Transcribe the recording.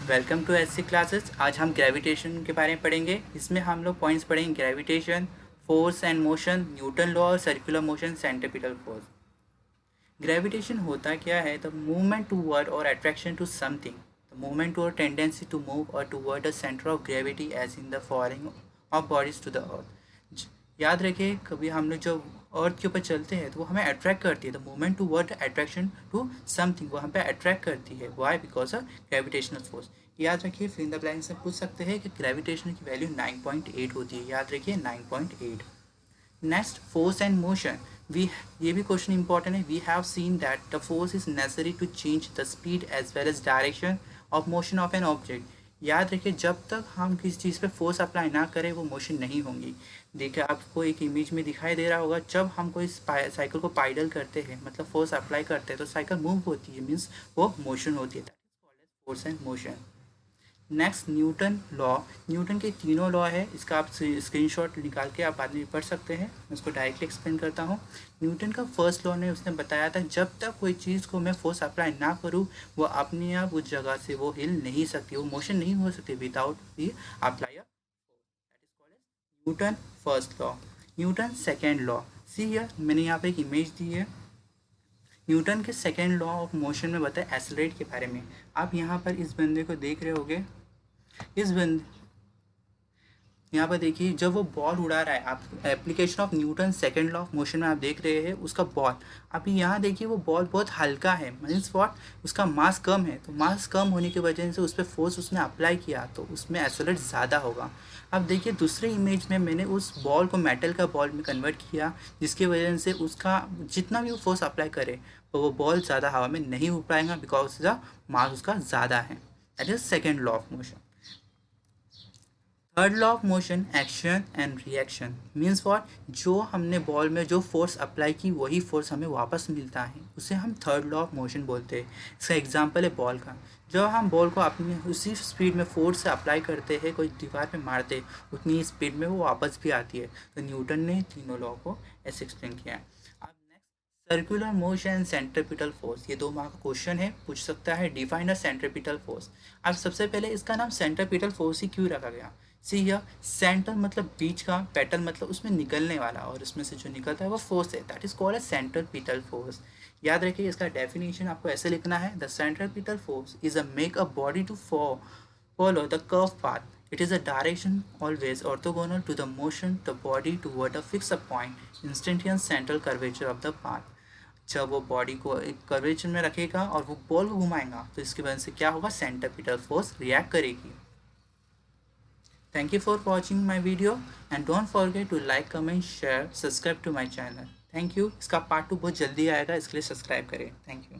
Welcome to SC classes. आज हम gravitation के बारे में पढ़ेंगे। इसमें हम लोग पॉइंट्स पढ़ेंगे gravitation, force and motion, Newton law और circular motion, centripetal force. Gravitation होता क्या है? The movement toward or attraction to something, the movement to or tendency to move or toward the centre of gravity as in the falling of bodies to the earth. याद रखिए, कभी हम लोग जो अर्थ के ऊपर चलते हैं तो वो हमें अट्रैक्ट करती है। The movement toward attraction to something, वो हम पे अट्रैक्ट करती है। Why? Because of gravitational force. याद रखिए, फिर इन द ब्लैंक से पूछ सकते हैं कि ग्रेविटेशन की वैल्यू 9.8 होती है। याद रखिए 9.8। Next, force and motion. We ये भी क्वेश्चन इंपॉर्टेंट है। We have seen that the force is necessary to change the speed as well as direction of motion of an object. याद रखिए, जब तक हम किसी चीज़ पे फोर्स अप्लाई ना करें वो मोशन नहीं होंगी। देखिए, आपको एक इमेज में दिखाई दे रहा होगा, जब हम कोई साइकिल को पाइडल करते हैं, मतलब फोर्स अप्लाई करते हैं, तो साइकिल मूव होती है, मीन्स वो मोशन होती है। That is called as force and motion. Next, Newton law. न्यूटन के तीनों लॉ है, इसका आप स्क्रीनशॉट निकाल के आप बाद में पढ़ सकते हैं। मैं उसको डायरेक्टली एक्सप्लेन करता हूँ। न्यूटन का फर्स्ट लॉ ने उसने बताया था, जब तक कोई चीज़ को मैं फोर्स अप्लाई ना करूँ वो अपने आप उस जगह से वो हिल नहीं सकती, वो मोशन नहीं हो सकती without the apply a that is called as Newton first law. Newton second law. See here, मैंने यहाँ पे एक इमेज दी है। न्यूटन के सेकेंड लॉ ऑफ मोशन में बताया एक्सेलरेट के बारे में। आप यहाँ पर इस बंदे को देख रहे होगे। इस बंदे यहाँ पर देखिए, जब वो बॉल उड़ा रहा है, आप application of Newton second law of motion में आप देख रहे हैं उसका बॉल। अभी यहाँ देखिए, वो बॉल बहुत हल्का है, मीन्स वॉट, उसका मास कम है। तो मास कम होने की वजह से उस पर फोर्स उसने अप्लाई किया तो उसमें एक्सेलरेट ज़्यादा होगा। अब देखिए, दूसरे इमेज में मैंने उस बॉल को मेटल का बॉल में कन्वर्ट किया, जिसकी वजह से उसका जितना भी वो फोर्स अप्लाई करे तो वो बॉल ज़्यादा हवा में नहीं उड़ पाएगा, बिकॉज द मास उसका ज़्यादा है। That is second law of motion. Third law of motion, action and reaction, means what, जो हमने बॉल में जो फोर्स अप्लाई की वही फोर्स हमें वापस मिलता है, उसे हम थर्ड लॉ ऑफ मोशन बोलते हैं। इसका एग्जांपल है बॉल का। जब हम बॉल को अपनी उसी स्पीड में फोर्स से अप्लाई करते हैं, कोई दीवार पे मारते, उतनी स्पीड में वो वापस भी आती है। तो न्यूटन ने तीनों लॉ को ऐसे एक्सप्लेन किया है। अब next, circular motion and centripetal force. ये 2 मार्क का क्वेश्चन है, पूछ सकता है डिफाइन अ सेंट्रीपिटल फोर्स। अब सबसे पहले इसका नाम सेंट्रीपिटल फोर्स ही क्यों रखा गया? सी हियर, सेंटर मतलब बीच का, पेटल मतलब उसमें निकलने वाला, और उसमें से जो निकलता है वो फोर्स है। That is called a centripetal force. याद रखिए, इसका डेफिनेशन आपको ऐसे लिखना है, the centripetal force is a make a body to follow the curved path. It is a direction always orthogonal to the motion the body toward a fixed point instantaneous central curvature of the path. जब वो body को एक curvature में रखेगा और वो ball को घुमाएगा तो इसकी वजह से क्या होगा? सेंट्रीपिटल फोर्स रिएक्ट करेगी। Thank you for watching my video and don't forget to like, comment, share, subscribe to my channel. Thank you. इसका पार्ट 2 बहुत जल्दी आएगा, इसके लिए सब्सक्राइब करें। Thank you.